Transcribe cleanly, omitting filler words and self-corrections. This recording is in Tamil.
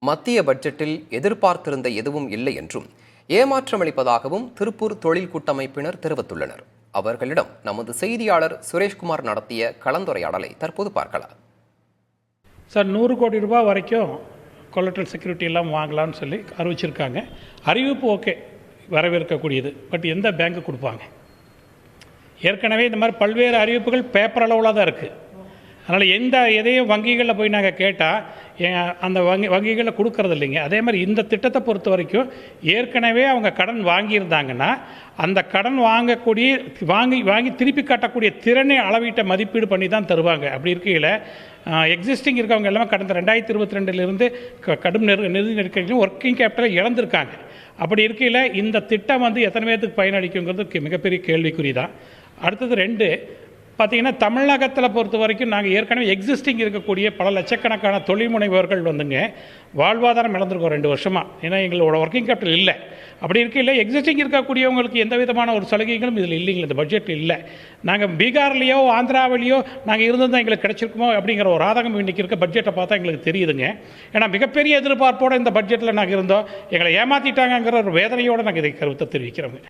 மத்திய பட்ஜெட்டில் எதிர்பார்த்திருந்த எதுவும் இல்லை என்றும் ஏமாற்றமளிப்பதாகவும் திருப்பூர் தொழில் கூட்டமைப்பினர் தெரிவித்துள்ளனர். அவர்களிடம் நமது செய்தியாளர் சுரேஷ்குமார் நடத்திய கலந்துரையாடலை தற்போது பார்க்கலாம். சார், 100 கோடி ரூபாய் வரைக்கும் கொலட்ரல் செக்யூரிட்டி எல்லாம் வாங்கலாம்னு சொல்லி அறிவிச்சிருக்காங்க. அறிவிப்பு ஓகே, வரவேற்கக்கூடியது. பட் எந்த பேங்க்கு கொடுப்பாங்க? ஏற்கனவே இந்த மாதிரி பல்வேறு அறிவிப்புகள் பேப்பர் அளவில் தான் இருக்குது. அதனால் எதையும் வங்கிகளில் போய் நாங்கள் கேட்டால் அந்த வங்கிகளில் கொடுக்கறது இல்லைங்க. அதே மாதிரி இந்த திட்டத்தை பொறுத்த வரைக்கும் ஏற்கனவே அவங்க கடன் வாங்கியிருந்தாங்கன்னா அந்த கடன் வாங்கி திருப்பி கட்டக்கூடிய திறனை அளவீட்டை மதிப்பீடு பண்ணி தான் தருவாங்க. அப்படி இருக்கையில் எக்ஸிஸ்டிங் இருக்கவங்க எல்லாமே கடந்த 2022 கடும் நிதி நெருக்கடியும் ஒர்க்கிங் கேபிட்டலை இழந்திருக்காங்க. அப்படி இருக்கையில் இந்த திட்டம் எத்தனை பேருக்கு பயனளிக்குங்கிறது மிகப்பெரிய கேள்விக்குறி தான். அடுத்தது 2, பார்த்திங்கன்னா தமிழகத்தில் பொறுத்த வரைக்கும் நாங்கள் ஏற்கனவே எக்ஸிஸ்டிங் இருக்கக்கூடிய பல லட்சக்கணக்கான தொழில் முனைவோர்கள் வாழ்வாதாரம் இழந்திருக்கோம் 2 வருஷமாக. ஏன்னா எங்களோட ஒர்க்கிங் கேபிட்டல் இல்லை. அப்படி இருக்கையில் எக்ஸிஸ்டிங் இருக்கக்கூடியவங்களுக்கு எந்த விதமான ஒரு சலுகைகளும் இதில் இல்லைங்களா, இந்த பட்ஜெட்டில் இல்லை. நாங்கள் பீகார்லேயோ ஆந்திராவிலேயோ நாங்கள் இருந்திருந்தால் எங்களுக்கு கிடைச்சிருக்குமோ அப்படிங்கிற ஒரு ஆதகம் இன்றைக்கி இருக்க பட்ஜெட்டை பார்த்தா எங்களுக்கு தெரியுதுங்க. ஏன்னா மிகப்பெரிய எதிர்பார்ப்போடு இந்த பட்ஜெட்டில் நாங்கள் இருந்தோம், எங்களை ஏமாற்றிட்டாங்கிற ஒரு வேதனையோடு நாங்கள் இதை கருத்தை தெரிவிக்கிறோங்க.